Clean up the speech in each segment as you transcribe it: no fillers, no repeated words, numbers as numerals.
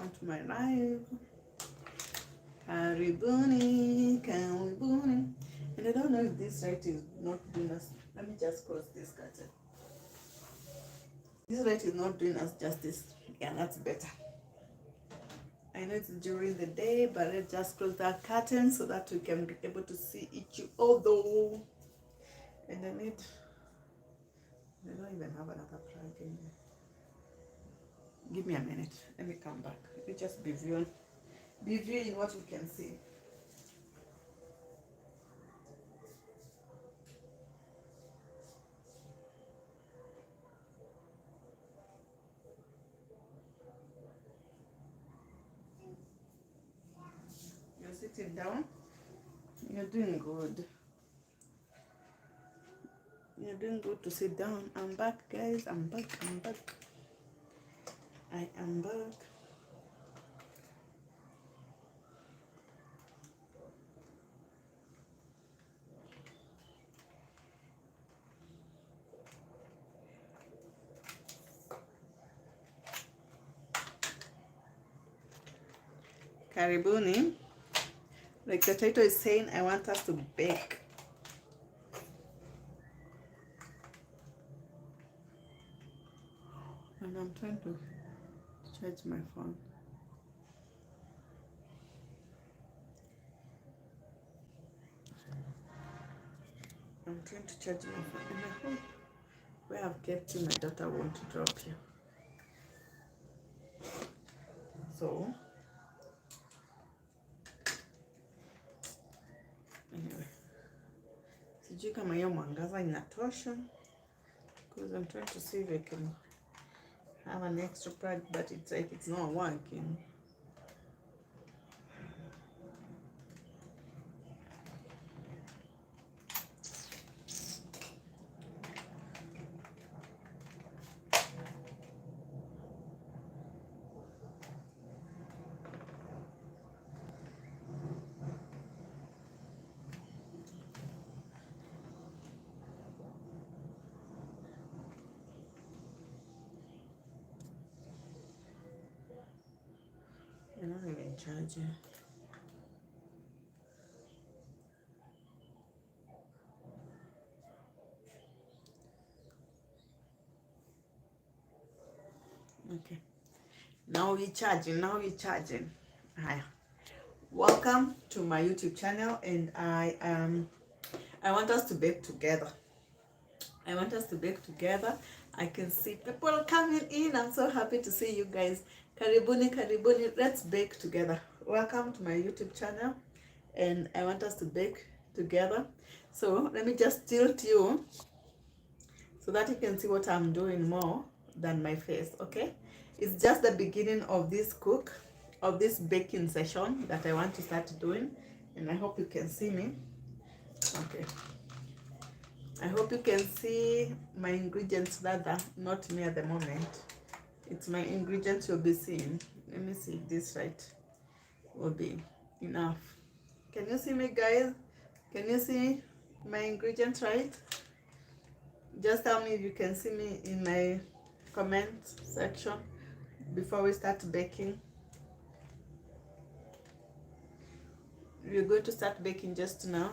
welcome to my live. Karibuni, karibuni. And I don't know if this light is not doing us. Let me just close this curtain. This light is not doing us justice. Yeah, that's better. I know it's during the day, but let's just close that curtain so that we can be able to see each other. And I don't even have another plug in there. Give me a minute. Let me come back. Let me just be viewing what we can see. You're sitting down. You're doing good. You're doing good to sit down. I'm back, guys. I'm back. I am back. Karibuni. Like the title is saying, I want us to bake. And I'm trying to charge my phone. I'm trying to charge my phone. And I hope where I've kept you, my daughter won't drop you. So, anyway. Sijui kama hiyo mwangaza inatosha. Because I'm trying to see if I can have an extra plug, but it's like it's not working. You're not even charging. Okay. Now we're charging. Hi. Welcome to my YouTube channel, and I want us to bake together. I can see people coming in. I'm so happy to see you guys. Karibuni. Let's bake together. Welcome to my YouTube channel, and I want us to bake together. So let me just tilt you so that you can see what I'm doing more than my face, okay? It's just the beginning of this baking session that I want to start doing, and I hope you can see me. Okay. I hope you can see my ingredients rather, not me at the moment. It's my ingredients you'll be seeing. Let me see if this right will be enough. Can you see me, guys? Can you see my ingredients right? Just tell me if you can see me in my comment section before we start baking. We're going to start baking just now.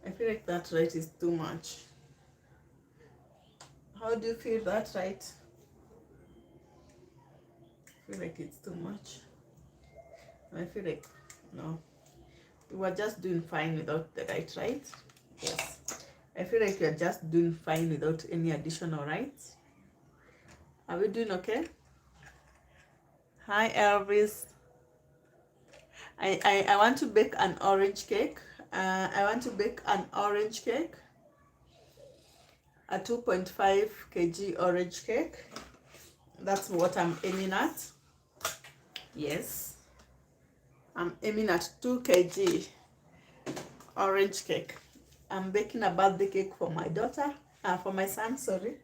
I feel like that right is too much. How do you feel that right? I feel like it's too much. I feel like, no. We were just doing fine without the right? Yes. I feel like we are just doing fine without any additional rights. Are we doing okay? Hi, Elvis. I want to bake an orange cake. I want to bake an orange cake. A 2.5 kg orange cake. That's what I'm aiming at. Yes. I'm aiming at 2 kg orange cake. I'm baking a birthday cake for my daughter, for my son, sorry.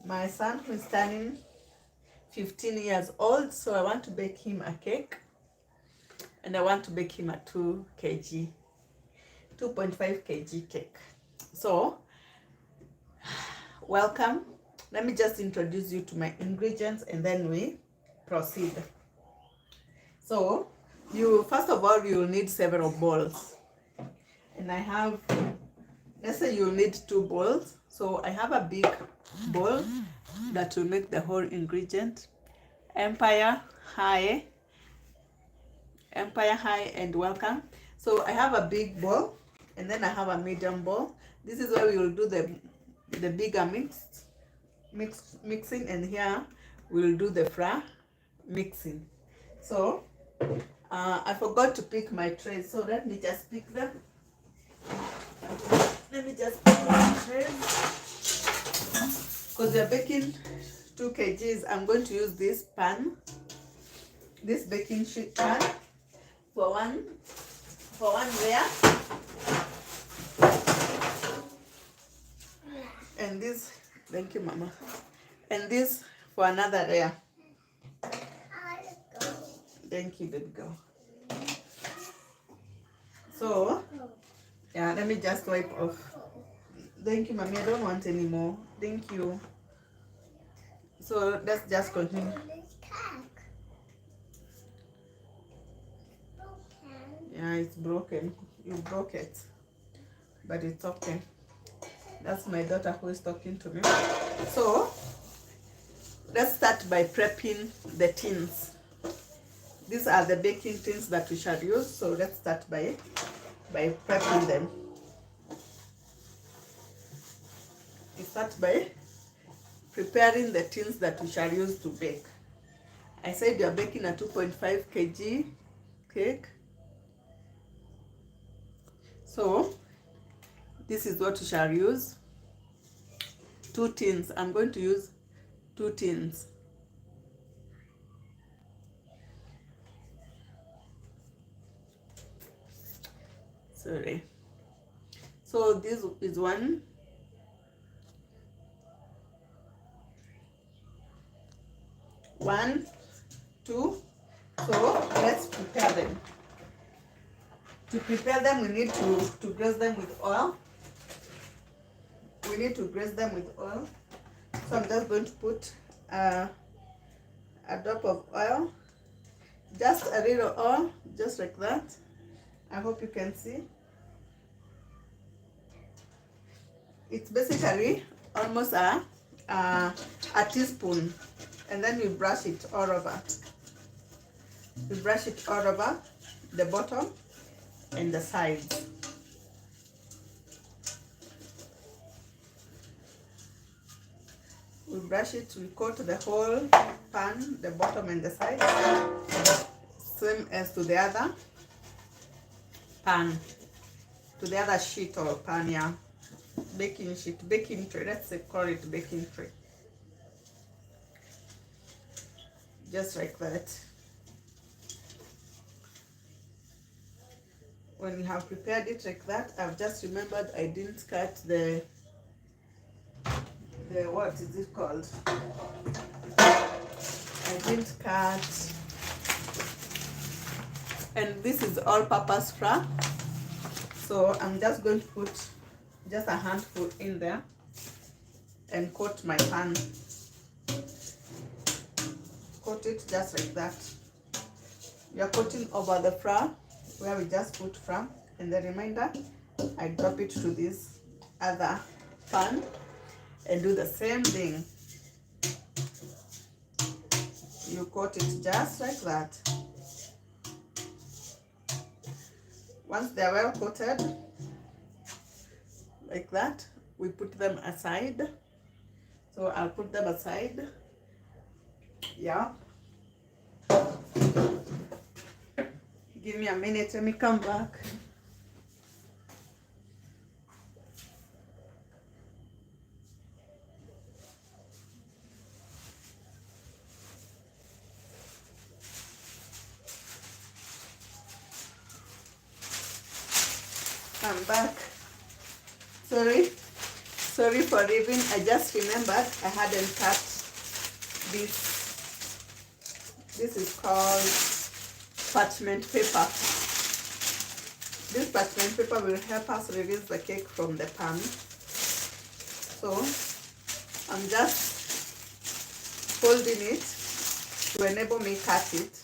My son who is turning 15 years old, so I want to bake him a cake. And I want to bake him a 2.5 kg cake. So, welcome. Let me just introduce you to my ingredients and then we proceed. So you first of all you'll need several bowls, and I have, let's say you'll need 2 bowls. So I have a big bowl that will make the whole ingredient. Empire High, and welcome. So I have a big bowl, and then I have a medium bowl. This is where we will do the bigger mixing, and here we'll do the flour mixing. So I forgot to pick my trays, so let me just pick them. Let me just pick my trays. Because we are baking 2 kgs, I'm going to use this pan, this baking sheet pan for one layer, and this, thank you mama, and this for another layer. Thank you, baby girl. So yeah, let me just wipe off. Thank you, mommy. I don't want any more. Thank you. So let's just continue. Yeah, it's broken. You broke it, but it's okay. That's my daughter who is talking to me. So let's start by prepping the tins. These are the baking tins that we shall use. So let's start by prepping them. We start by preparing the tins that we shall use to bake. I said you are baking a 2.5 kg cake. So this is what we shall use. 2 tins. I'm going to use 2 tins. Sorry. So this is 1. 1, 2. So let's prepare them. To prepare them, we need to grease them with oil. We need to grease them with oil. So I'm just going to put a drop of oil, just a little oil, just like that. I hope you can see. It's basically almost a teaspoon, and then we brush it all over. We brush it all over the bottom and the sides. We brush it, we coat the whole pan, the bottom and the sides, same as to the other pan, to the other sheet or pan, yeah. Baking sheet, baking tray, let's say call it baking tray. Just like that. When you have prepared it like that, I've just remembered I didn't cut the what is it called? I didn't cut, and this is all-purpose flour. So I'm just going to put just a handful in there and coat my pan. Coat it just like that. You're coating over the flour where we just put flour, and the remainder I drop it to this other pan and do the same thing. You coat it just like that. Once they are well coated like that, we put them aside. So I'll put them aside. Yeah. Give me a minute, let me come back. I'm back. Sorry for leaving. I just remembered I hadn't cut this. This is called parchment paper. This parchment paper will help us release the cake from the pan. So I'm just folding it to enable me cut it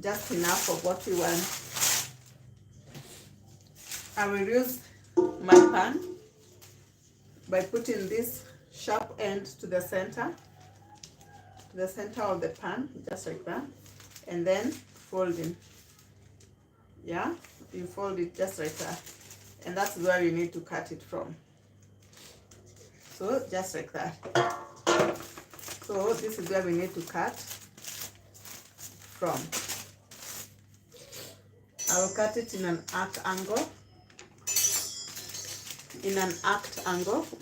just enough of what we want. I will use my pan by putting this sharp end to the center of the pan, just like that, and then folding. Yeah, you fold it just like that, and that's where you need to cut it from. So just like that. So this is where we need to cut from. I will cut it in an arc angle.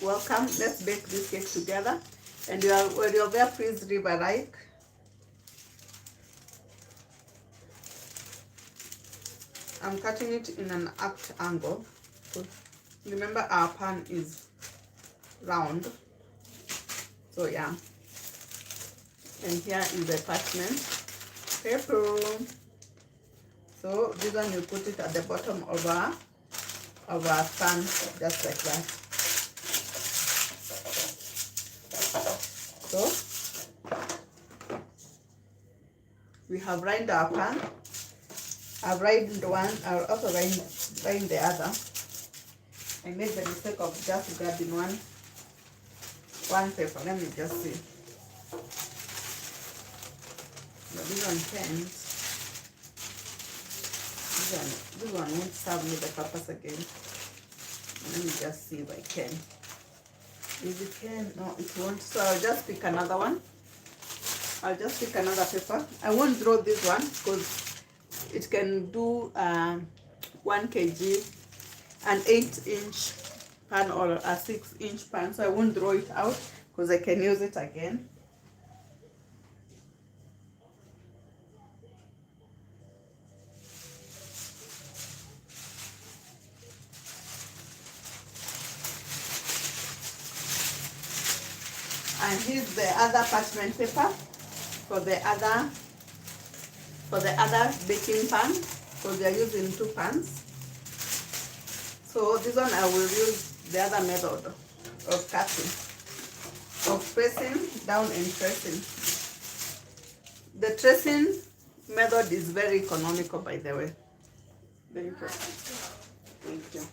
Welcome. Let's bake this cake together. And when you're there, please leave a like. I'm cutting it in an arced angle. Remember, our pan is round. So yeah. And here is the parchment paper. So this one you put it at the bottom of our pan, just like that. So we have lined our pan. I've lined one. I'll also line the other. I made the mistake of just grabbing one paper. Let me just see. But this one can't. This one won't serve me the purpose again. Let me just see if I can. If it can, no, it won't. So I'll just pick another one. I'll just pick another paper. I won't draw this one because it can do 1 kg, an 8-inch pan or a 6-inch pan. So I won't draw it out because I can use it again. And here's the other parchment paper for the other baking pan, because we are using 2 pans. So this one I will use the other method of cutting, of pressing down and pressing. The tracing method is very economical, by the way. Thank you. Thank you.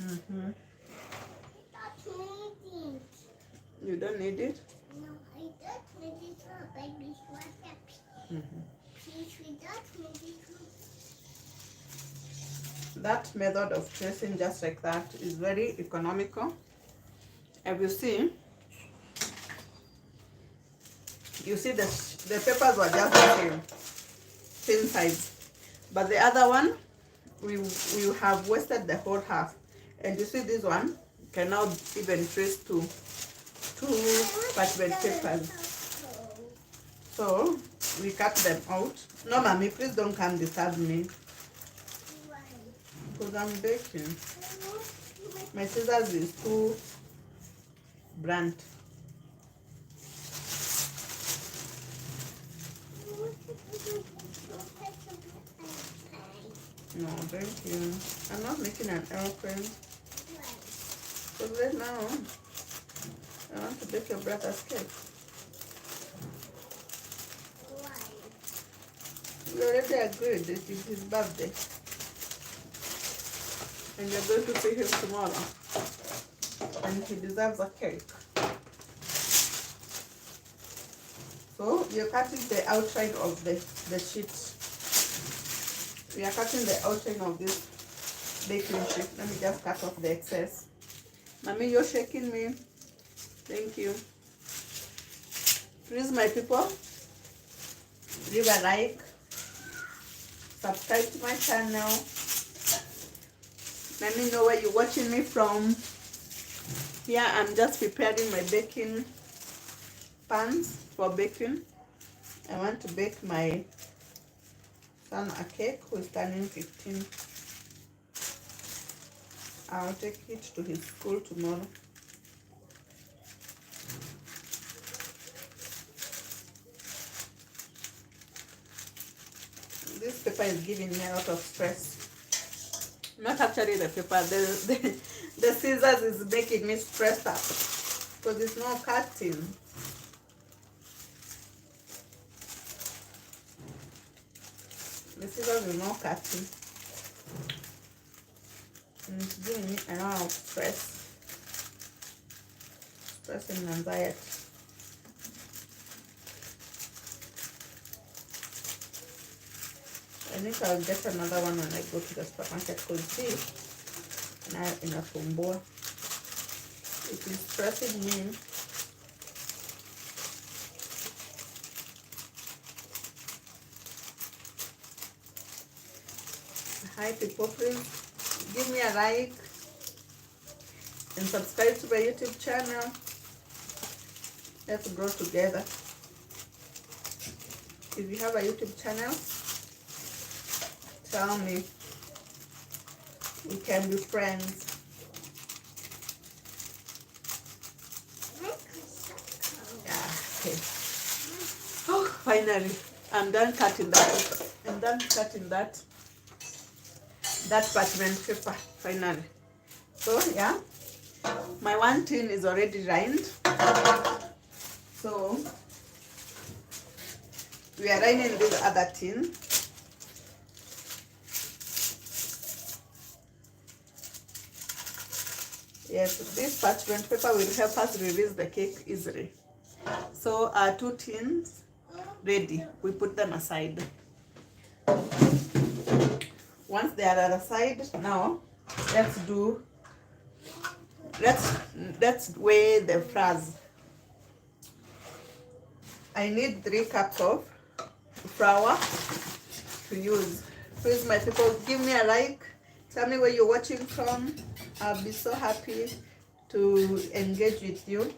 Mm-hmm. You don't need it? No, I don't need it for baby's recipe. Please, we don't need it. That method of tracing just like that is very economical. As you see the papers were just the same size, but the other one we have wasted the whole half. And you see this one can now even trace to 2 parchment papers. So we cut them out. No, mommy, please don't come disturb me. Because I'm baking. My scissors is too blunt. No, thank you. I'm not making an airplane. Because right now, I want to bake your brother's cake. We already agreed that it's his birthday. And you're going to see him tomorrow. And he deserves a cake. So you're cutting the outline of the sheet. We are cutting the outline of this baking sheet. Let me just cut off the excess. Mommy, you're shaking me. Thank you. Please, my people, leave a like, subscribe to my channel. Let me know where you're watching me from. Here I'm just preparing my baking pans for baking. I want to bake my son a cake who is turning 15. I'll take it to his school tomorrow. This paper is giving me a lot of stress. Not actually the paper, the scissors scissors is making me stressed out because there's no cutting. The scissors is no cutting. And it's giving me a lot of stress and anxiety. I think I'll get another one when I go to the supermarket because this now in a combo. It is stressing me. Hi people, please give me a like and subscribe to my YouTube channel. Let's grow together. If you have a YouTube channel, tell me. We can be friends. Yeah, okay. Oh, finally. I'm done cutting that. I'm done cutting that parchment paper, finally. So, yeah. My one tin is already lined. So, we are lining this other tin. Yes, this parchment paper will help us release the cake easily. So our two tins ready. We put them aside. Once they are at the side, now let's weigh the flours. I need 3 cups of flour to use. Please, my people, give me a like. Tell me where you're watching from. I'll be so happy to engage with you.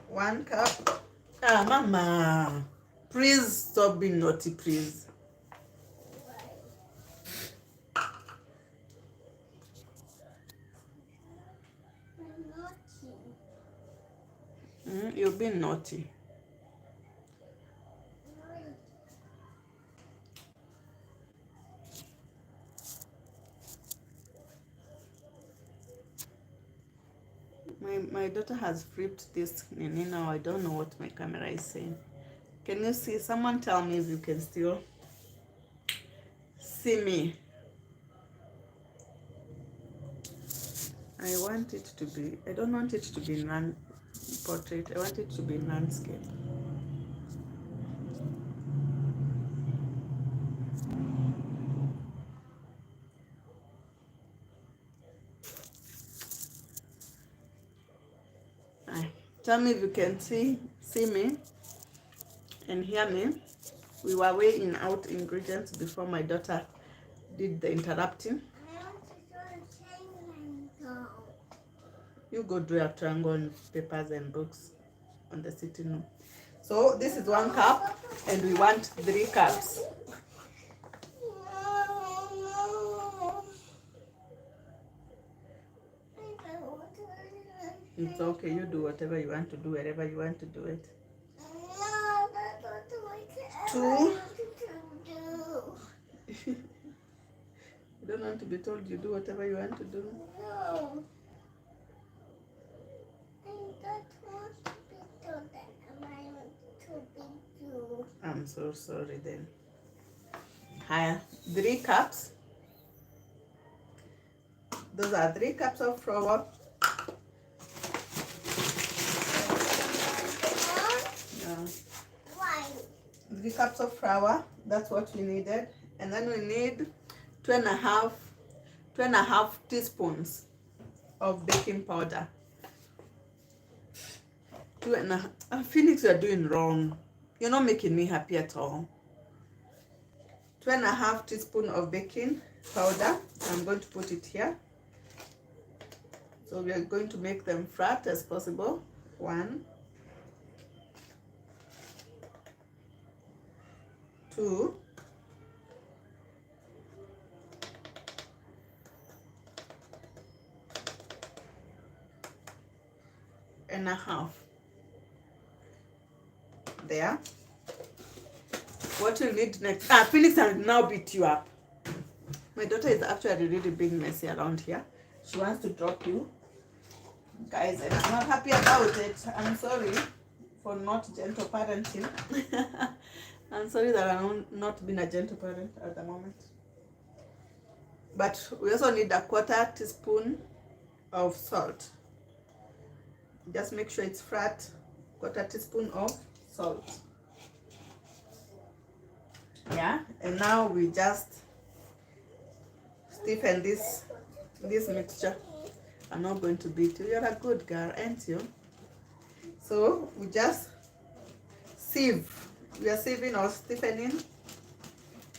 One cup. Ah, Mama, please stop being naughty, please. You're being naughty. My daughter has flipped this Nini now. I don't know what my camera is saying. Can you see? Someone tell me if you can still see me. I want it to be, I don't want it to be portrait. I want it to be landscape. Tell me if you can see me and hear me. We were weighing out ingredients before my daughter did the interrupting. You go do a triangle on papers and books on the sitting room. So this is 1 cup and we want 3 cups. It's okay, you do whatever you want to do, wherever you want to do it. 2. You don't want to be told, you do whatever you want to do. No. I don't want to be told that I want to be you. I'm so sorry then. 3 cups. Those are 3 cups of flour. Why? 3 cups of flour. That's what we needed. And then we need 2.5 teaspoons of baking powder. 2.5. Phoenix, you are doing wrong. You're not making me happy at all. 2.5 teaspoons of baking powder. I'm going to put it here. So we are going to make them flat as possible. 1, 2, 1.5. There. What you need next? Phoenix will now beat you up. My daughter is actually really being messy around here. She wants to drop you. Guys, and I'm not happy about it. I'm sorry for not gentle parenting. I'm sorry that I'm not being a gentle parent at the moment. But we also need a quarter teaspoon of salt. Just make sure it's flat. Quarter teaspoon of salt. Yeah, and now we just stiffen this mixture. I'm not going to beat you. You're a good girl, ain't you? So we just sieve. We are sieving or stiffening.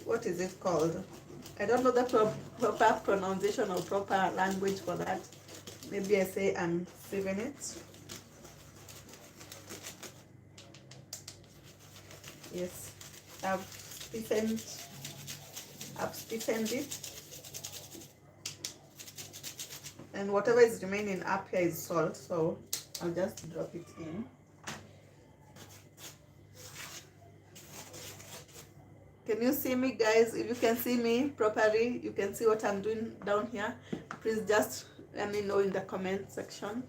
What is it called? I don't know the proper pronunciation or proper language for that. Maybe I say I'm sieving it. Yes, I've stiffened it. And whatever is remaining up here is salt, so I'll just drop it in. Can you see me, guys? If you can see me properly, you can see what I'm doing down here. Please just let me know in the comment section.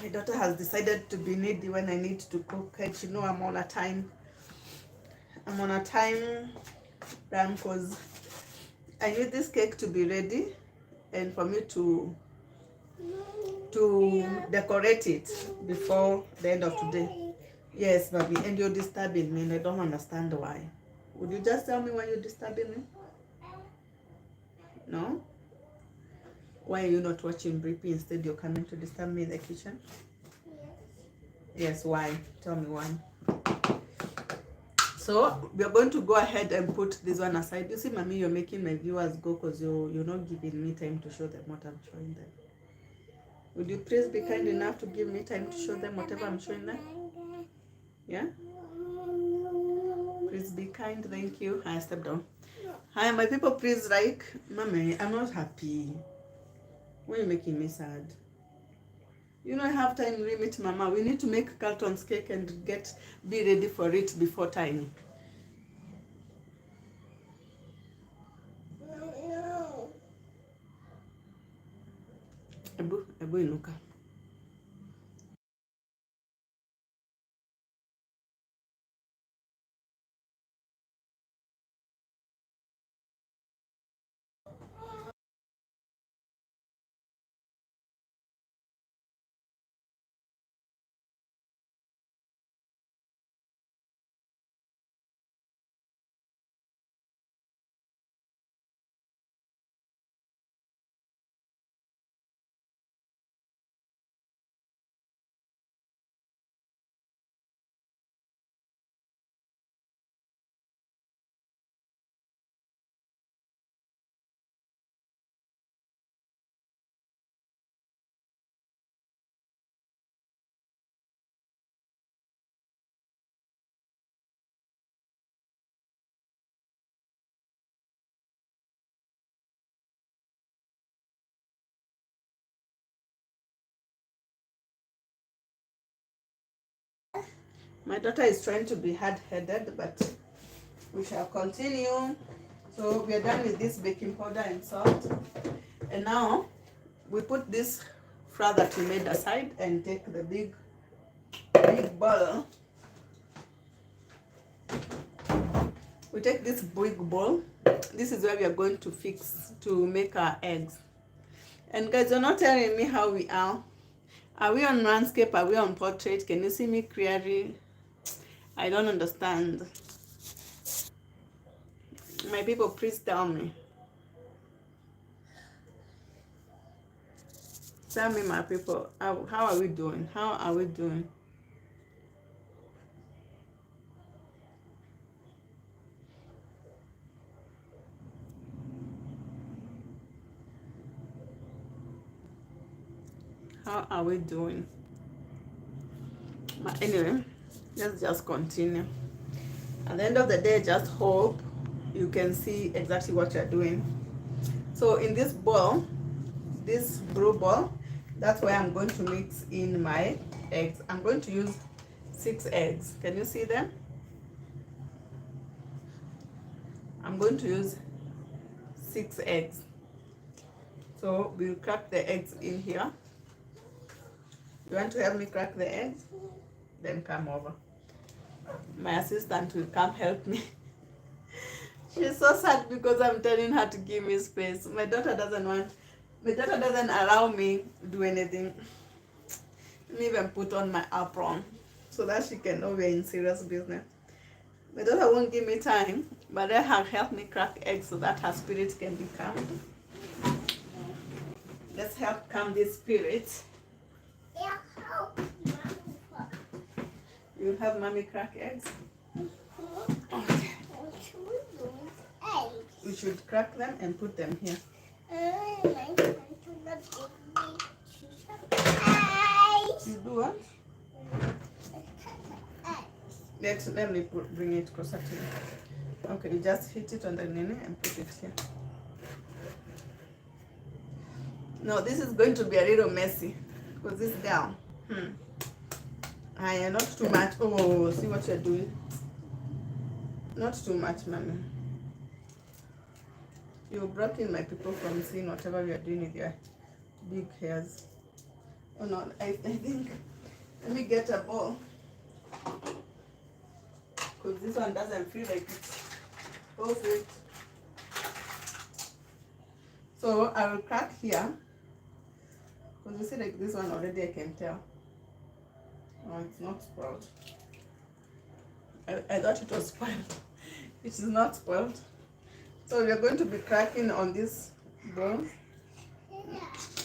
My daughter has decided to be needy when I need to cook, and she know I'm on a time run because I need this cake to be ready and for me to decorate it before the end of today. Yes, baby, and you're disturbing me and I don't understand why. Would you just tell me why you're disturbing me? No? Why are you not watching Brippy? Instead you're coming to disturb me in the kitchen? Yes, why? Tell me why. So we're going to go ahead and put this one aside. You see, mommy, you're making my viewers go because you're not giving me time to show them what I'm showing them. Would you please be kind enough to give me time to show them whatever I'm showing them? Yeah? Please be kind, thank you. I step down. Hi, my people, please like, mommy, I'm not happy. Why are you making me sad? You know I have time limit, mama. We need to make Carlton's cake and be ready for it before time. Ebu inuka. My daughter is trying to be hard-headed, but we shall continue. So we are done with this baking powder and salt. And now we put this flour that we made aside and take the big bowl. We take this big bowl. This is where we are going to make our eggs. And guys, you're not telling me how we are. Are we on landscape? Are we on portrait? Can you see me clearly? I don't understand. My people, please tell me. Tell me, my people, how are we doing? How are we doing? How are we doing? But anyway, let's just continue. At the end of the day, just hope you can see exactly what you're doing. So in this bowl, this blue bowl, that's where I'm going to mix in my eggs. I'm going to use 6 eggs. Can you see them? I'm going to use 6 eggs. So we'll crack the eggs in here. You want to help me crack the eggs? Then come over. My assistant will come help me. She's so sad because I'm telling her to give me space. My daughter doesn't allow me to do anything. Didn't even put on my apron so that she can know we're in serious business. My daughter won't give me time, but let her help me crack eggs so that her spirit can be calmed. Let's help calm this spirit. Yeah, help Mommy. You'll have mommy crack eggs? What should we do with eggs? We should crack them and put them here. You do what? Let me bring it closer to you. Okay, you just hit it on the nene and put it here. No, this is going to be a little messy because this girl. Not too much. Oh, see what you're doing. Not too much, mommy. You're blocking my people from seeing whatever you're doing with your big hairs. Oh no, I think, let me get a bowl. Because this one doesn't feel like it's perfect. So I will crack here. Because you see, like this one already I can tell. Oh, it's not spoiled. I thought it was spoiled. It is not spoiled. So we are going to be cracking on this bowl.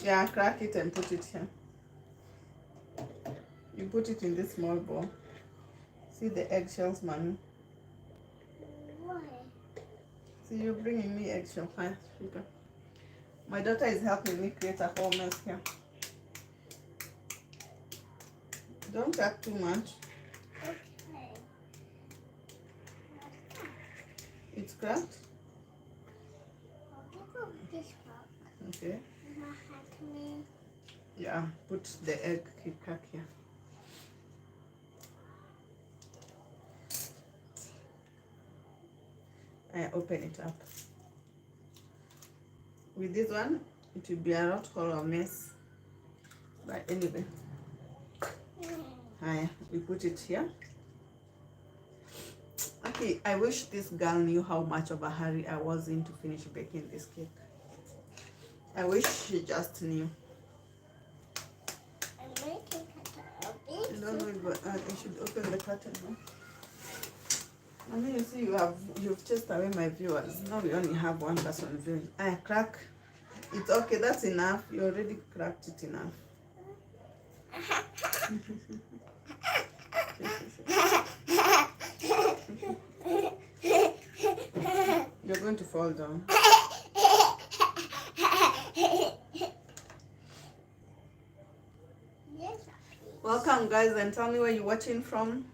Yeah, crack it and put it here. You put it in this small bowl. See the eggshells, mommy? Why? See, you're bringing me eggshell. Fine, sugar. My daughter is helping me create a whole mess here. Don't crack too much. Okay. It's cracked? This one. Okay. Yeah, put the egg crack here. I open it up. With this one, it will be a lot of a mess. But anyway, we put it here. Okay, I wish this girl knew how much of a hurry I was in to finish baking this cake. I wish she just knew. I'm making it. Don't worry, but I should open the curtain now. I mean, you see, you've chased away my viewers. Now we only have one person viewing. I crack. It's okay. That's enough. You already cracked it enough. You're going to fall down. Welcome, guys, and tell me where you're watching from.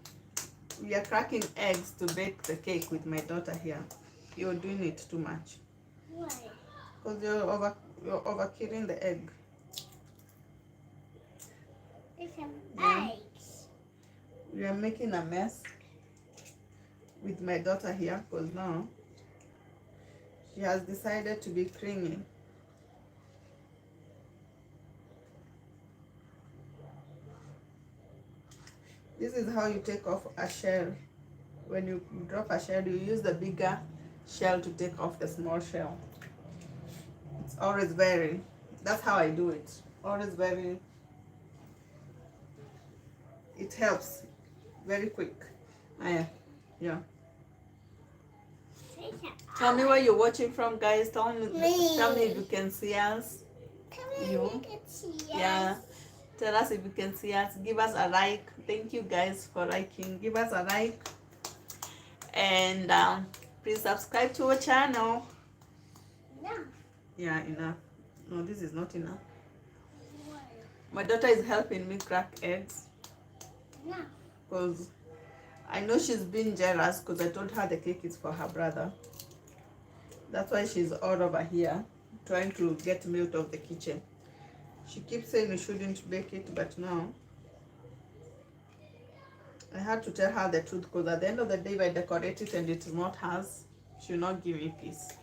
We are cracking eggs to bake the cake with my daughter here. You're doing it too much. Why? Because you're overkilling the egg. It's some Yeah. eggs. We are making a mess with my daughter here because now she has decided to be creamy. This is how you take off a shell. When you drop a shell, you use the bigger shell to take off the small shell. It's always that's how I do it. Always it helps very quick. Yeah. Tell me where you're watching from, guys. Tell me if you can see us. Yeah. Tell us if you can see us. Give us a like. Thank you guys for liking. Give us a like. And please subscribe to our channel. No. Yeah, enough. No, this is not enough. Why? My daughter is helping me crack eggs. No. Because I know she's been jealous because I told her the cake is for her brother. That's why she's all over here trying to get me out of the kitchen. She keeps saying we shouldn't bake it, but now I had to tell her the truth because at the end of the day, if I decorate it and it's not hers, she'll not give me peace.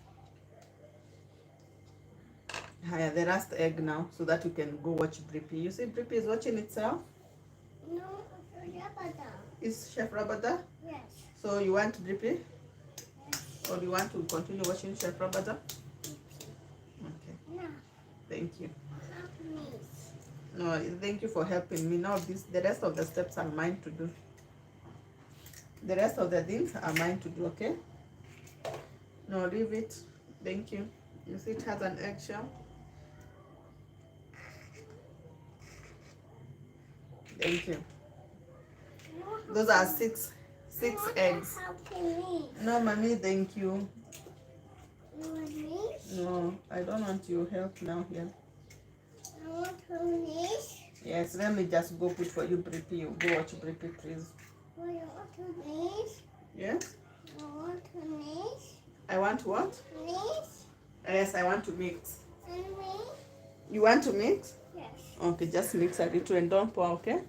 Haya, the last egg now, so that you can go watch Brippy. You see Brippy is watching itself? No, Rabada. Is Chef Rabada? Yes. So you want Brippy? Yes. Or do you want to continue watching Chef Rabada? Okay, No. thank you. Help me. No, thank you for helping me. Now the rest of the steps are mine to do. The rest of the things are mine to do, okay? No, leave it. Thank you. You see it has an eggshell? Thank you. No, Those are six no, eggs. helping me. No, mommy, thank you. You want me? No, I don't want your help now here. I want to miss. Yes, let me just go put for you Brippy. You go watch Brippy, please. I want to miss. Yes? I want to miss. I want what? Miss. Yes, I want to mix. And me? You want to mix? Yes. Okay, just mix a little and don't pour, okay?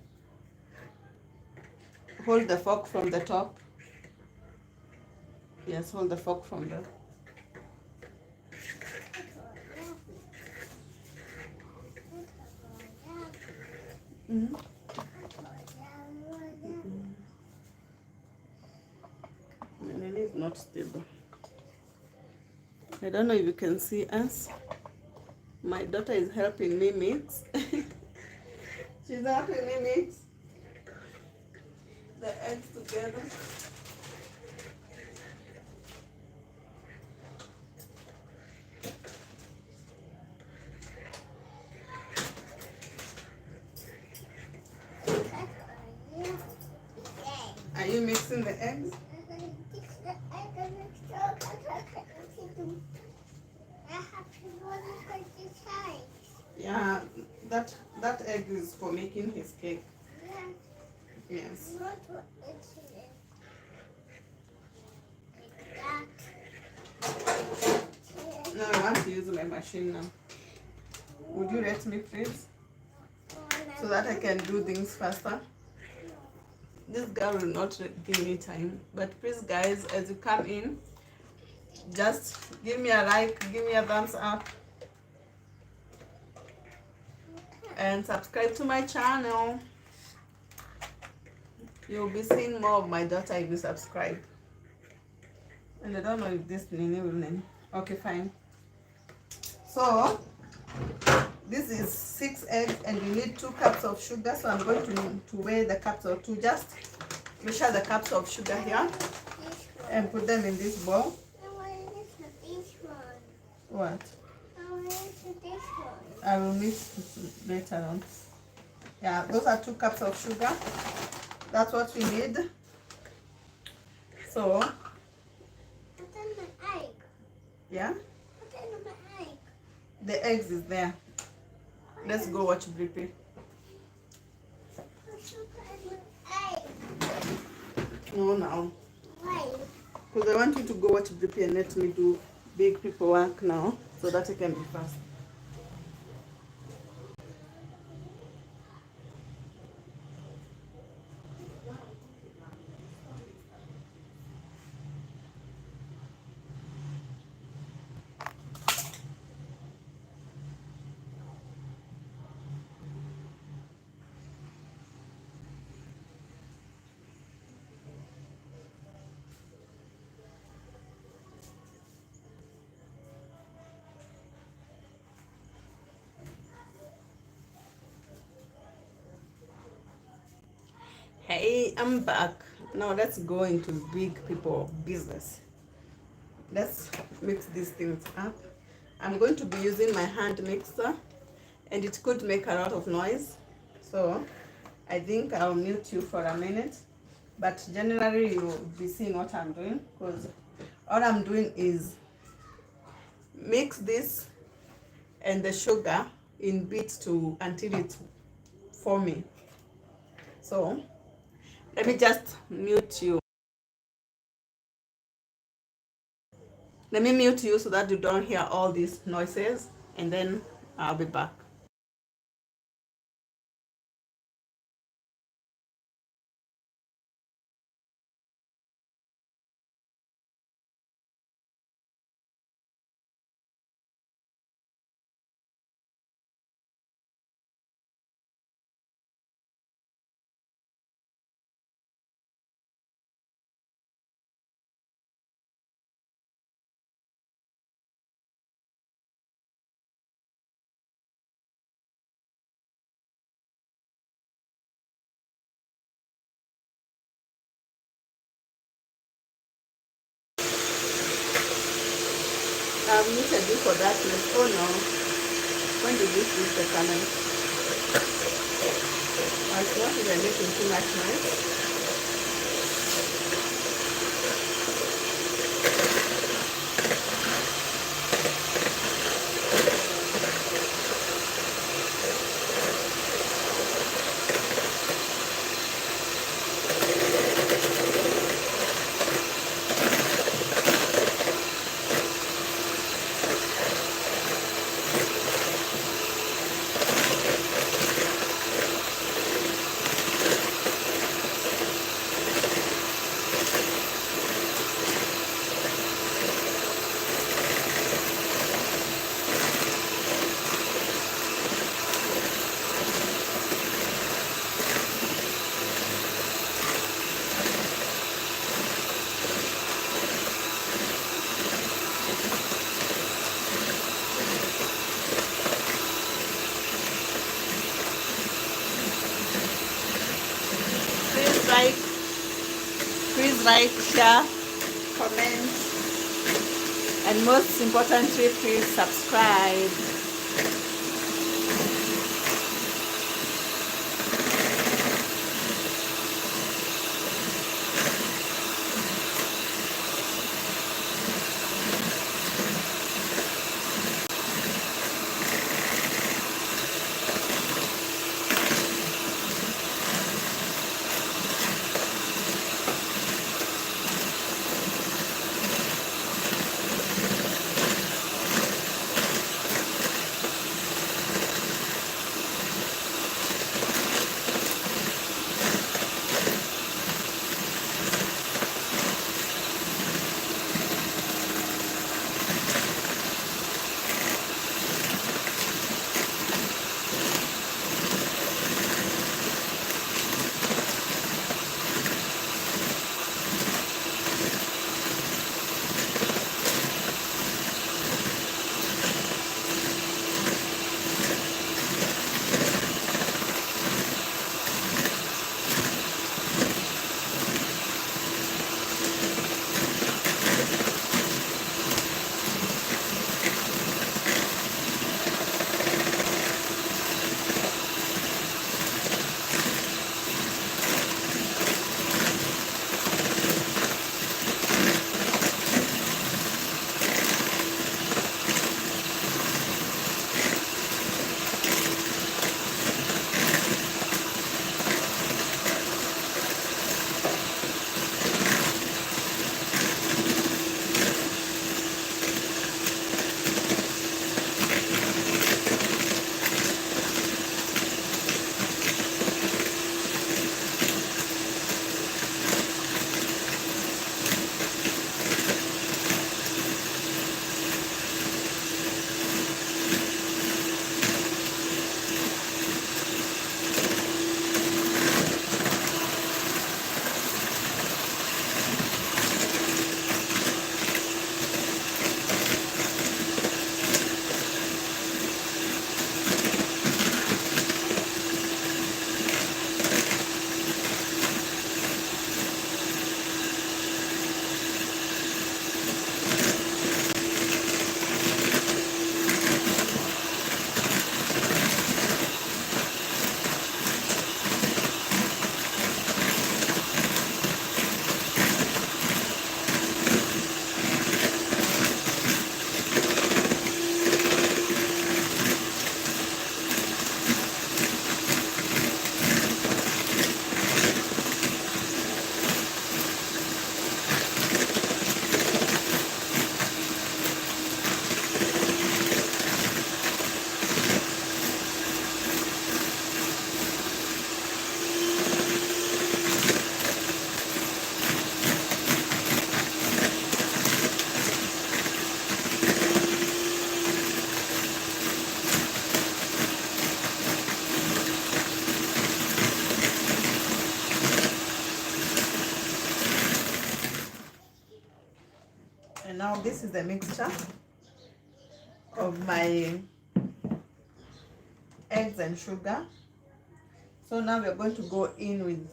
Hold the fork from the top. Yes, hold the fork from the... Mm-hmm. It is not stable. I don't know if you can see us. My daughter is helping me mix. She's helping me mix the eggs together. Are you mixing the eggs? Yeah, that egg is for making his cake. Yes. No, I want to use my machine now. Would you let me, please? So that I can do things faster. This girl will not give me time. But please, guys, as you come in, just give me a like, give me a thumbs up, and subscribe to my channel. You'll be seeing more of my daughter if you subscribe. And I don't know if this Nini will name. Okay, fine. So this is 6 eggs and you need 2 cups of sugar. So I'm going to weigh the cups or to just measure the cups of sugar here and put them in this bowl. What? I will mix later on. Yeah, those are 2 cups of sugar. That's what we need. So, yeah, the eggs is there. Let's go watch Brippy. No, now. Why? Because I want you to go watch Brippy and let me do big people work now so that I can be fast. Hey, I'm back. Now let's go into big people business. Let's mix these things up. I'm going to be using my hand mixer and it could make a lot of noise. So I think I'll mute you for a minute. But generally you'll be seeing what I'm doing because all I'm doing is mix this and the sugar in bits until it's forming. So let me just mute you. Let me mute you so that you don't hear all these noises and then I'll be back. I've muted you for that one. Oh no. When did this reach the channel? I thought you were making too much noise. Please like, share, comment, and most importantly, please subscribe. And now this is the mixture of my eggs and sugar. So now we're going to go in with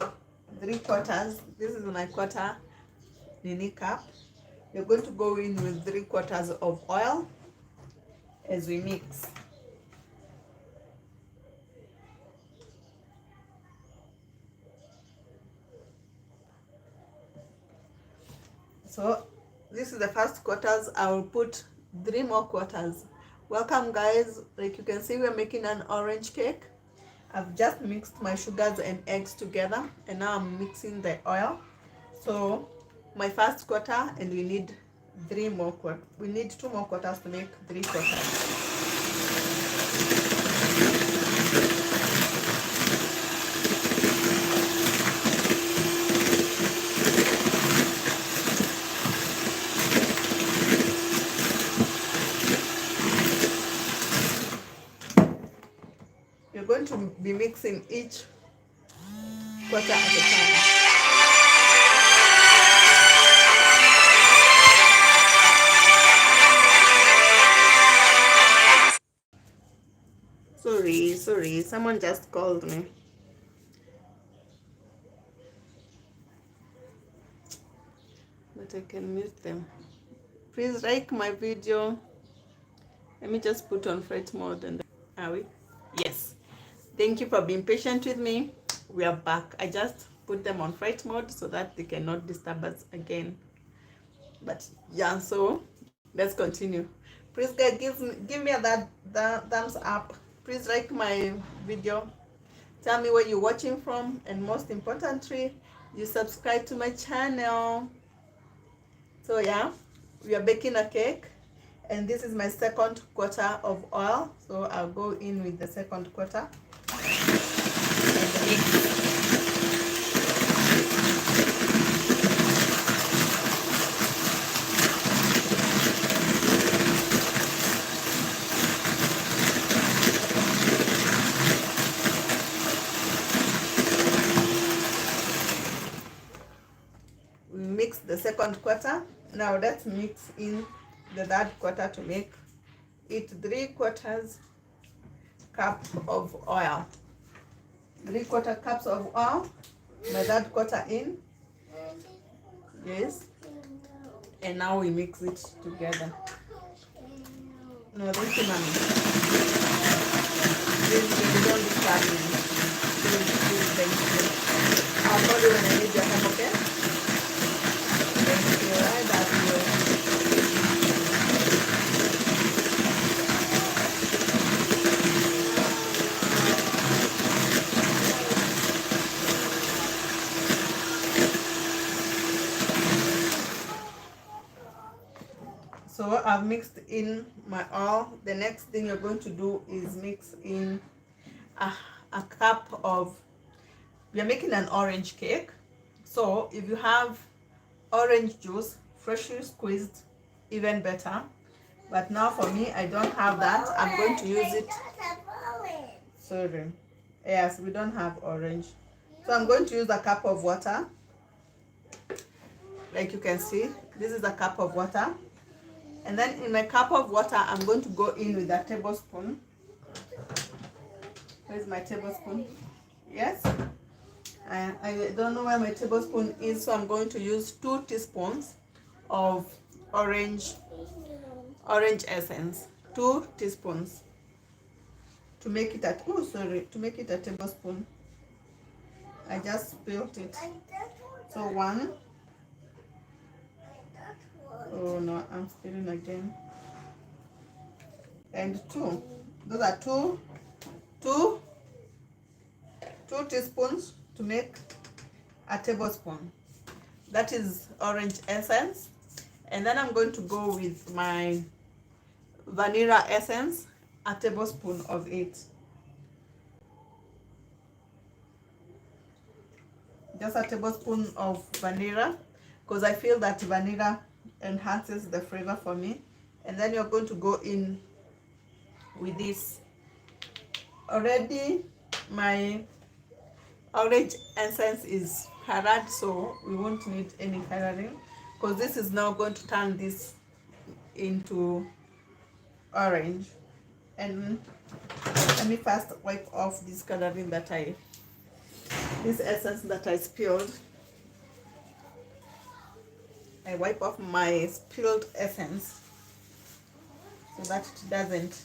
3/4. This is my quarter nini cup. You're going to go in with 3/4 of oil as we mix. So this is the first quarters. I will put 3 more quarters. Welcome guys. Like you can see, we're making an orange cake. I've just mixed my sugars and eggs together, and now I'm mixing the oil. So my first quarter, and we need 3 more quarters. We need 2 more quarters to make 3 quarters. You're going to be mixing each quarter at a time. Sorry, someone just called me. But I can mute them. Please like my video. Let me just put on flight mode and are we? Yes. Thank you for being patient with me. We are back. I just put them on flight mode so that they cannot disturb us again. But yeah, so let's continue. Please guys, give me that thumbs up. Please like my video. Tell me where you're watching from, and most importantly, you subscribe to my channel. So yeah, we are baking a cake, and this is my second quarter of oil. So I'll go in with the second quarter. We mix the second quarter. Now let's mix in the third quarter to make it 3/4 cup of oil. 3/4 cups of oil. My third quarter in. Yes. And now we mix it together. No, thank you, mommy. Please don't disturb me. Please, thank you. I'll call you when I need your help, okay? Thank you. I love you. So I've mixed in my oil. The next thing you're going to do is mix in a cup of, we are making an orange cake. So if you have orange juice, freshly squeezed, even better. But now for me, I don't have that. I'm going to use it. Sorry. Yes, we don't have orange. So I'm going to use a cup of water. Like you can see, this is a cup of water. And then in my cup of water, I'm going to go in with a tablespoon. Where's my tablespoon? Yes. I don't know where my tablespoon is, so I'm going to use 2 teaspoons of orange essence. 2 teaspoons to make it to make it a tablespoon. I just spilled it. So 1. Oh no, I'm spilling again. And 2. Those are 2 teaspoons to make a tablespoon. That is orange essence. And then I'm going to go with my vanilla essence, a tablespoon of it. Just a tablespoon of vanilla, because I feel that vanilla enhances the flavor for me. And then you're going to go in with this. Already my orange essence is colored, so we won't need any coloring, because this is now going to turn this into orange. And let me first wipe off this coloring this essence that I spilled. I wipe off my spilled essence so that it doesn't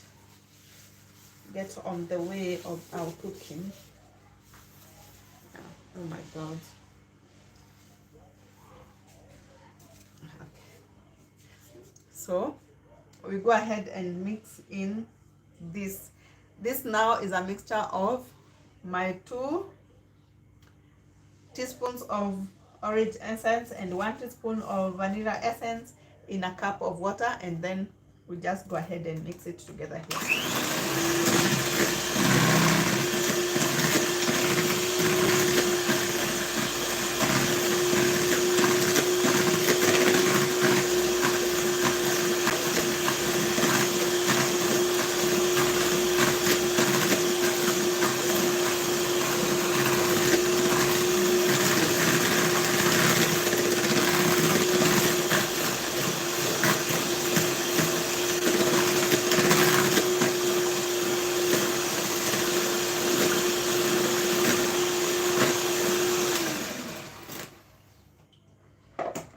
get on the way of our cooking. Oh my God. So we go ahead and mix in this. This now is a mixture of my 2 teaspoons of orange essence and 1 teaspoon of vanilla essence in a cup of water, and then we just go ahead and mix it together here.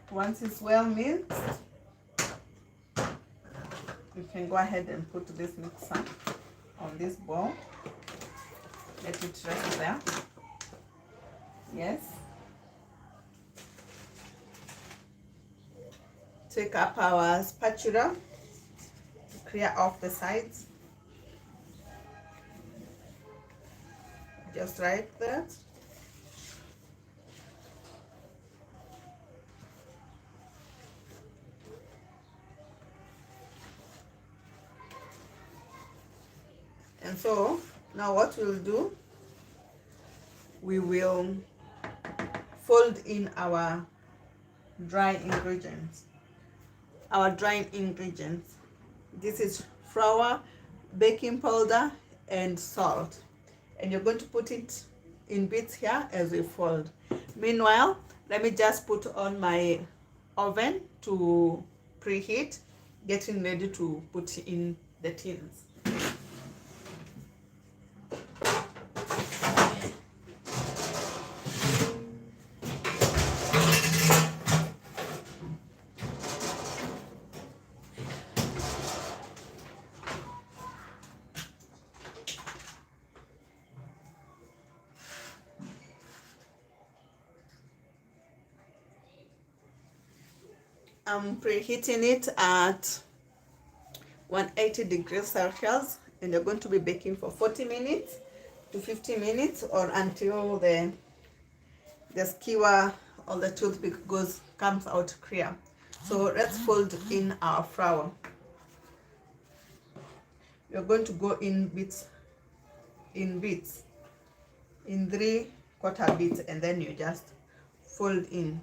Once it's well mixed, you can go ahead and put this mixer on this bowl. Let it rest there. Yes. Take up our spatula to clear off the sides. Just like that. And so now what we'll do, we will fold in our dry ingredients. This is flour, baking powder, and salt. And you're going to put it in bits here as we fold. Meanwhile, let me just put on my oven to preheat, getting ready to put in the tins. I'm preheating it at 180 degrees Celsius, and you're going to be baking for 40 minutes to 50 minutes, or until the skewer or the toothpick comes out clear. So let's fold in our flour. You're going to go in bits, in 3/4 bits, and then you just fold in.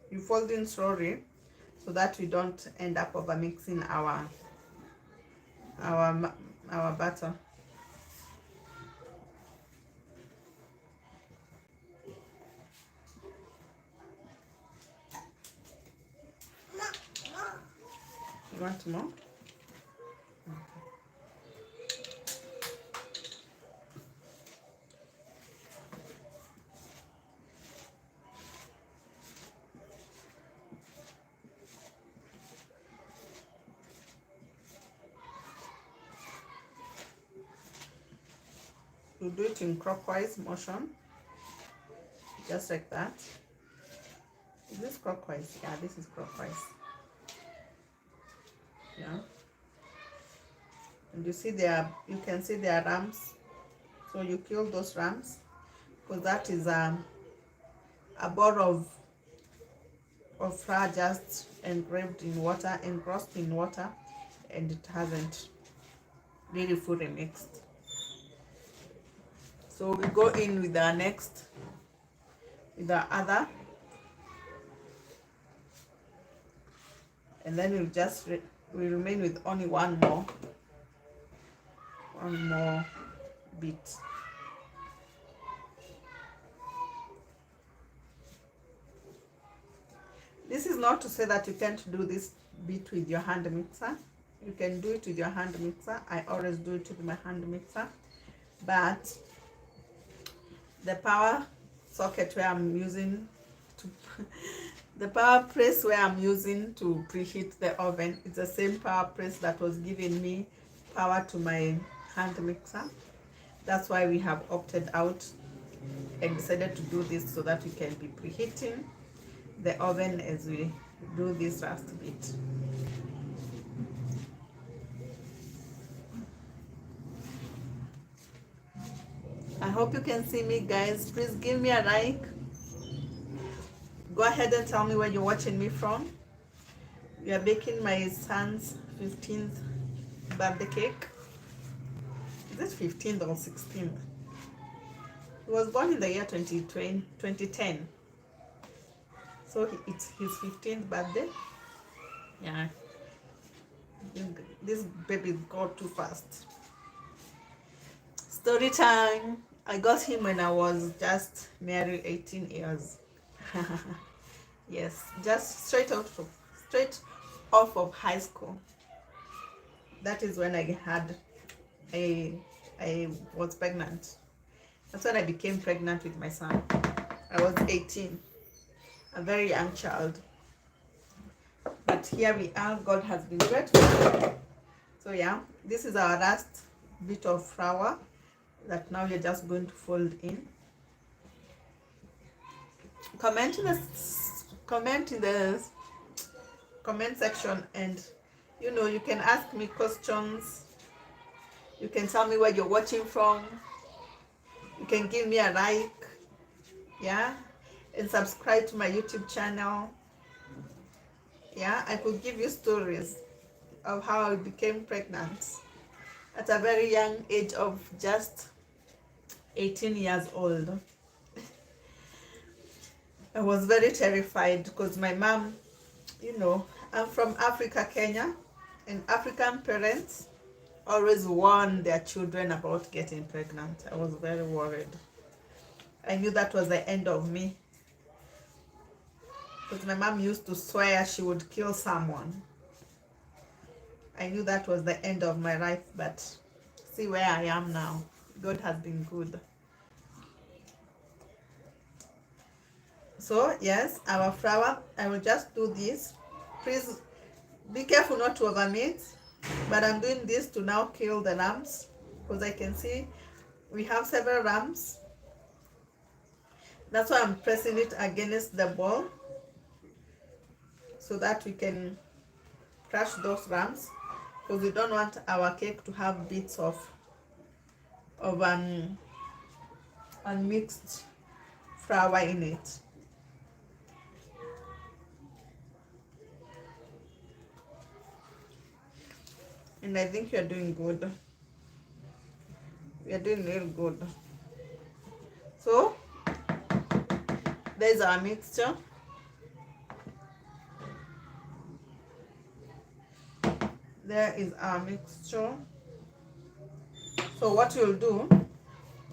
You fold in slowly so that we don't end up over mixing our butter. You want more? You do it in clockwise motion, just like that. Is this clockwise? Yeah, this is clockwise. Yeah. And you see you can see there are ramps. So you kill those ramps, because that is a ball of flour just engrossed in water, and it hasn't really fully mixed. So we go in with the other, and then we remain with only one more bit. This is not to say that you can't do this bit with your hand mixer. You can do it with your hand mixer. I always do it with my hand mixer, but the power socket where I'm using to the power press where I'm using to preheat the oven. It's the same power press that was giving me power to my hand mixer. That's why we have opted out and decided to do this so that we can be preheating the oven as we do this last bit. I hope you can see me, guys. Please give me a like. Go ahead and tell me where you're watching me from. We are baking my son's 15th birthday cake. Is it 15th or 16th? He was born in the year 2010. So it's his 15th birthday. Yeah. This baby got too fast. Story time. I got him when I was just merely 18 years. Yes, just straight off of high school. That is when I was pregnant. That's when I became pregnant with my son. I was 18, a very young child. But here we are. God has been grateful. So yeah, this is our last bit of flour that now you're just going to fold in. Comment in the comment section, and you can ask me questions. You can tell me where you're watching from. You can give me a like, yeah, and subscribe to my YouTube channel. Yeah, I could give you stories of how I became pregnant at a very young age of just 18 years old. I was very terrified because my mom, I'm from Africa, Kenya, and African parents always warn their children about getting pregnant. I was very worried. I knew that was the end of me because my mom used to swear she would kill someone. I knew that was the end of my life, but see where I am now. God has been good. So yes, our flour, I will just do this. Please be careful not to overmix, but I'm doing this to now kill the lumps because I can see we have several lumps. That's why I'm pressing it against the bowl so that we can crush those lumps, because we don't want our cake to have bits of an unmixed flour in it. And I think you're doing good. You're doing real good. So there's our mixture. There is our mixture. So what we'll do,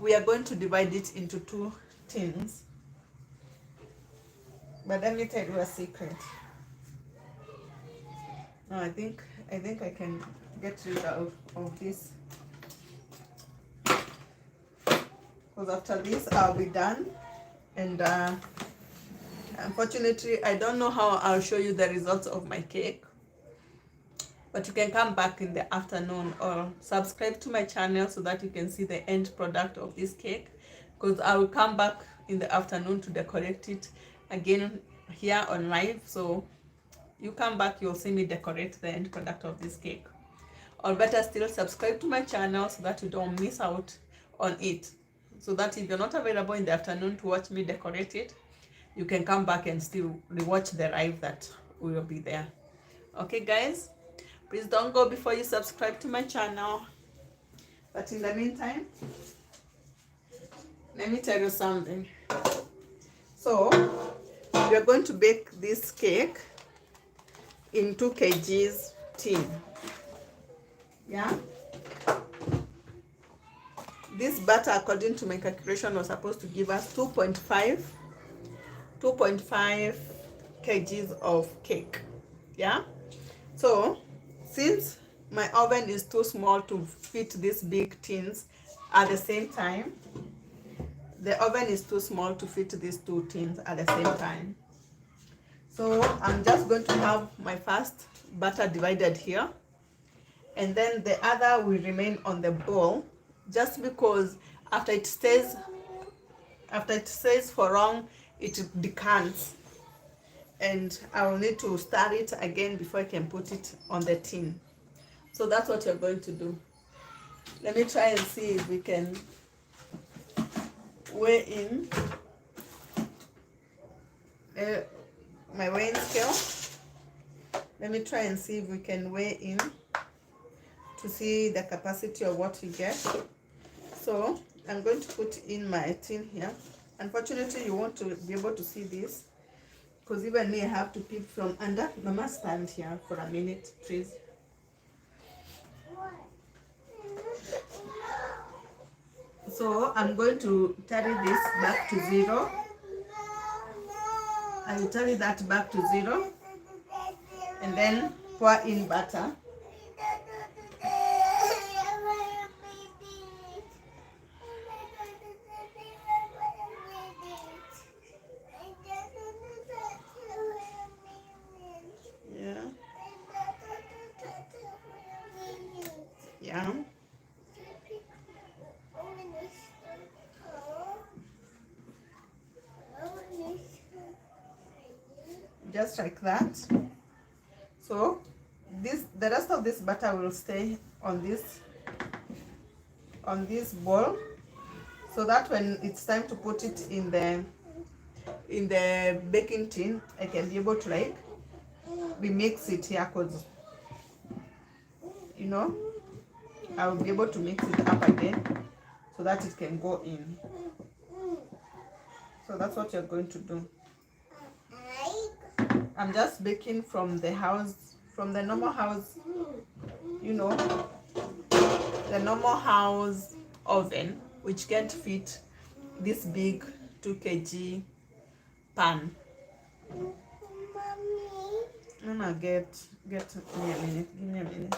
we are going to divide it into 2 tins. But let me tell you a secret. No, I think I can get rid of this, because after this I'll be done. And unfortunately I don't know how I'll show you the results of my cake, but you can come back in the afternoon or subscribe to my channel so that you can see the end product of this cake, because I will come back in the afternoon to decorate it again here on live. So you come back, you'll see me decorate the end product of this cake. Or better still, subscribe to my channel so that you don't miss out on it, so that if you're not available in the afternoon to watch me decorate it, you can come back and still rewatch the live that will be there. Okay guys, please don't go before you subscribe to my channel. But in the meantime, let me tell you something. So we are going to bake this cake in 2 kgs tin. Yeah, this batter, according to my calculation, was supposed to give us 2.5 kgs of cake. Yeah, so since my oven is too small to fit these big tins at the same time, the oven is too small to fit these two tins at the same time. So I'm just going to have my first butter divided here, and then the other will remain on the bowl, just because after it stays for long, it decants, and I will need to stir it again before I can put it on the tin. So that's what you're going to do. Let me try and see if we can weigh in my weighing scale. Let me try and see if we can weigh in to see the capacity of what we get. So I'm going to put in my tin here. Unfortunately, you won't be able to see this, because even me, I have to peep from under. Mama, stand here for a minute, please. So I'm going to carry this back to 0. I will carry that back to 0, and then pour in butter. Yeah. Yeah. Just like that. So the rest of this butter will stay on this bowl, so that when it's time to put it in the baking tin, I can be able to like remix it here, because I will be able to mix it up again so that it can go in. So that's what you're going to do. I'm just baking from the normal house, the normal house oven, which can't fit this big 2 kg pan. Mama, get me a minute. Give me a minute.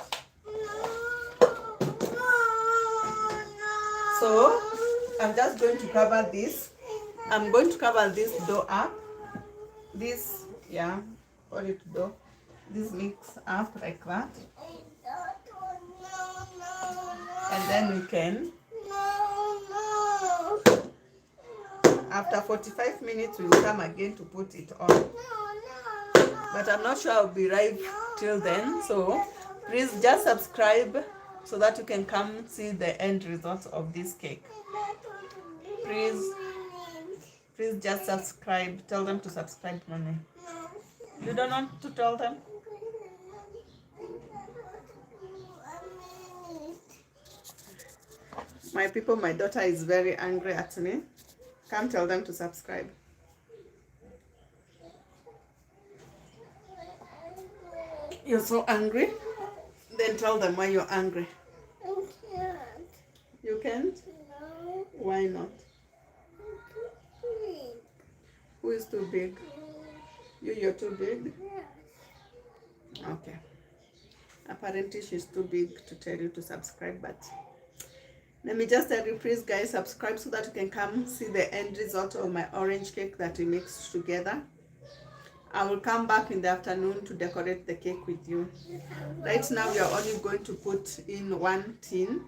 So I'm just going to cover this. I'm going to cover this dough up. Put it dough. This mix up like that. And then we can, after 45 minutes, we will come again to put it on. But I'm not sure I'll be right till then. So please just subscribe so that you can come see the end result of this cake. Please just subscribe. Tell them to subscribe, Mommy. You don't want to tell them? My people, my daughter is very angry at me. Come tell them to subscribe. You're so angry? Then tell them why you're angry. I can't. You can't? No. Why not? I'm too big. Who is too big? You're too big? Yes. Okay. Apparently she's too big to tell you to subscribe, but let me just tell you, please guys, subscribe so that you can come see the end result of my orange cake that we mixed together. I will come back in the afternoon to decorate the cake with you. Right now we are only going to put in one tin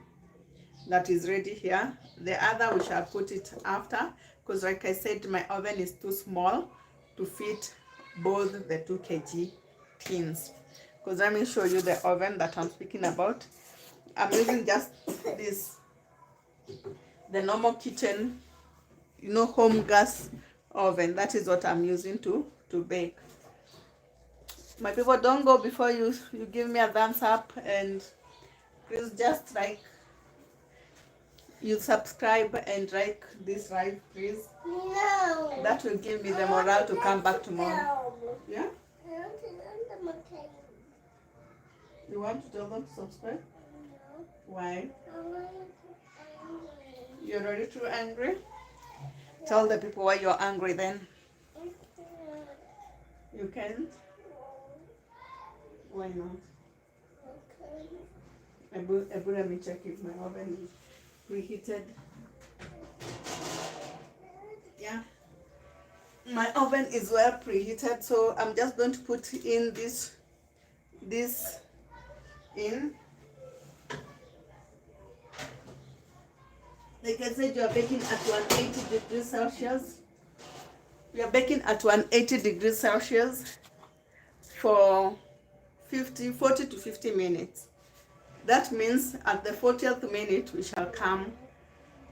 that is ready here. The other we shall put it after, because like I said, my oven is too small to fit both the 2 kg tins. Because let me show you the oven that I'm speaking about. I'm using just this, the normal kitchen, home gas oven. That is what I'm using to bake. My people, don't go before you give me a thumbs up, and please just like, you subscribe and like this, right, please? No. That will give me the morale to come back tomorrow. Yeah? I want to learn them again. You want to tell them to subscribe? No. Why? I want to be angry. You're already too angry? Tell the people why you're angry then. I can't. You can't? Why not? Okay. Let me check if my oven is preheated. My oven is well preheated, so I'm just going to put in this in. Like I said, you are baking at 180 degrees Celsius. We are baking at 180 degrees Celsius for 40 to 50 minutes. That means at the 40th minute, we shall come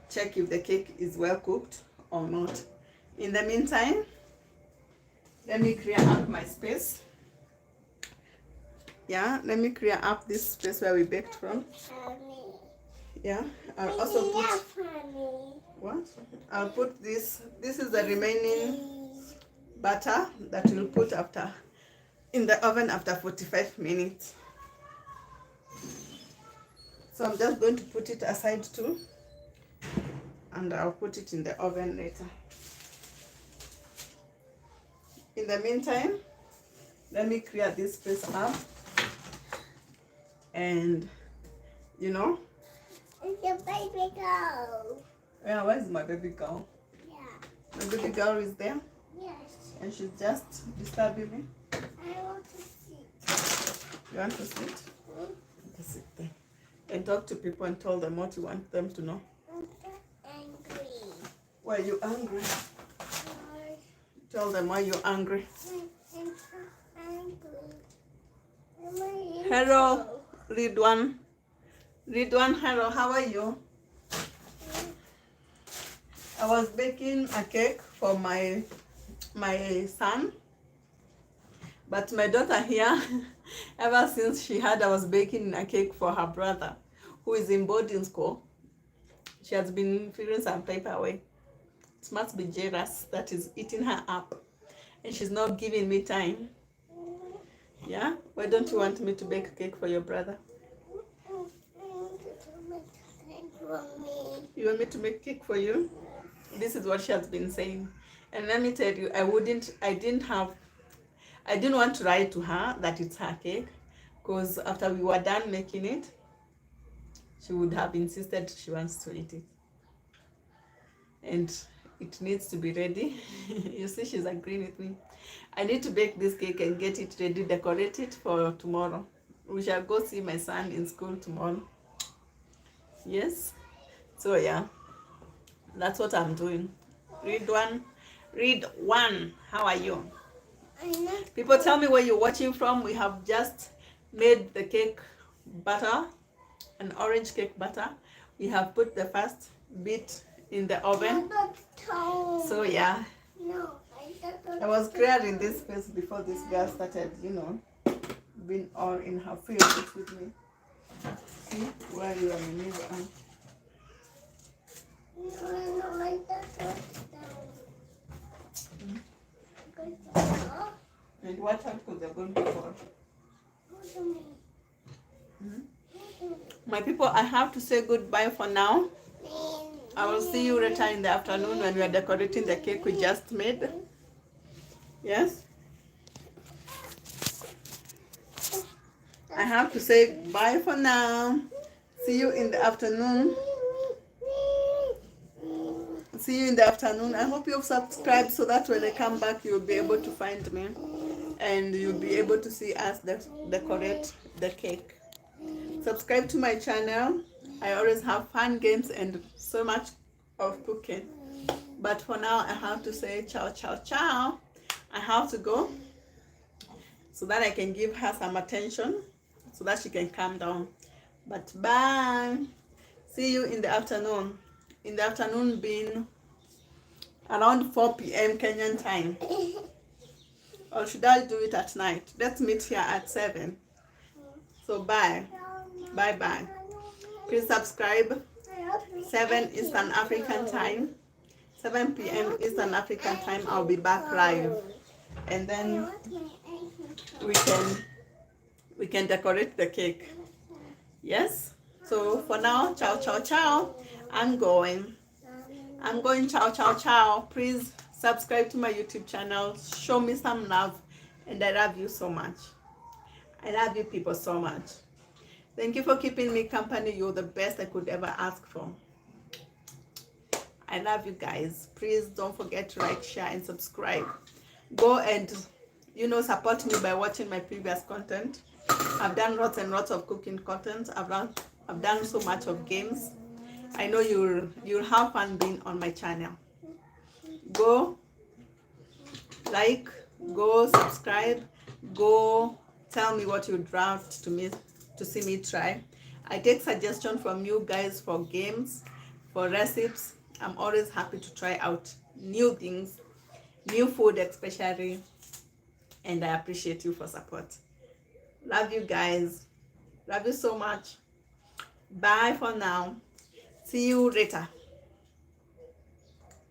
check if the cake is well cooked or not. In the meantime, let me clear up my space. Yeah, let me clear up this space where we baked from. Yeah, I'll also put what? I'll put this. This is the remaining butter that we'll put after in the oven after 45 minutes. So I'm just going to put it aside too, and I'll put it in the oven later. In the meantime, let me clear this space up. And you know, It's your baby girl. yeah, where's my baby girl? Yeah. My baby girl is there, Yes. and she's just disturbing me. I want to sit. You want to sit? Hmm? Okay, sit there and talk to people and tell them what you want them to know. I'm so angry. Why are you angry? Sorry. Tell them why you're angry. I'm so angry. Am I in Hello, trouble? Ridwan. Ridwan, hello, how are you? I was baking a cake for my son, but my daughter here, ever since she heard I was baking a cake for her brother, who is in boarding school, she has been feeling some type of way. It must be jealous that is eating her up, and she's not giving me time. Yeah? Why don't you want me to bake a cake for your brother? You want me to make cake for you? This is what she has been saying. And let me tell you, I didn't want to write to her that it's her cake, because after we were done making it, she would have insisted she wants to eat it. And it needs to be ready. You see, she's agreeing with me. I need to bake this cake and get it ready, decorate it for tomorrow. We shall go see my son in school tomorrow. Yes? So yeah, that's what I'm doing. Read one. How are you? People, tell me where you're watching from. We have just made the cake batter, an orange cake batter. We have put the first bit in the oven. So yeah, No, I was clearing this space before this girl started, being all in her feelings with me. See where you are in and watch out because they're going to fall. My people, I have to say goodbye for now. I will see you later in the afternoon when we are decorating the cake we just made. Yes? I have to say bye for now. See you in the afternoon. See you in the afternoon. I hope you've subscribed so that when I come back, you'll be able to find me. And you'll be able to see us decorate the cake. Subscribe to my channel. I always have fun games and so much of cooking. But for now, I have to say ciao, ciao, ciao. I have to go so that I can give her some attention so that she can calm down. But bye. See you in the afternoon. In the afternoon being around 4 p.m. Kenyan time. Or should I do it at night? Let's meet here at 7. So bye. Bye. Please subscribe. 7 Eastern African time. 7 p.m. Eastern African time. I'll be back live. And then we can decorate the cake. Yes? So for now, ciao, ciao, ciao. I'm going. Ciao, ciao, ciao. Please subscribe to my YouTube channel. Show me some love. And I love you so much. I love you people so much. Thank you for keeping me company. You're the best I could ever ask for. I love you guys. Please don't forget to like, share, and subscribe. Go and support me by watching my previous content. I've done lots and lots of cooking content. I've done so much of games. I know you'll have fun being on my channel. Go like, go subscribe, go tell me what you'd love to see me try. I take suggestions from you guys for games, for recipes. I'm always happy to try out new things, new food especially, and I appreciate you for support. Love you guys. Love you so much. Bye for now. See you later.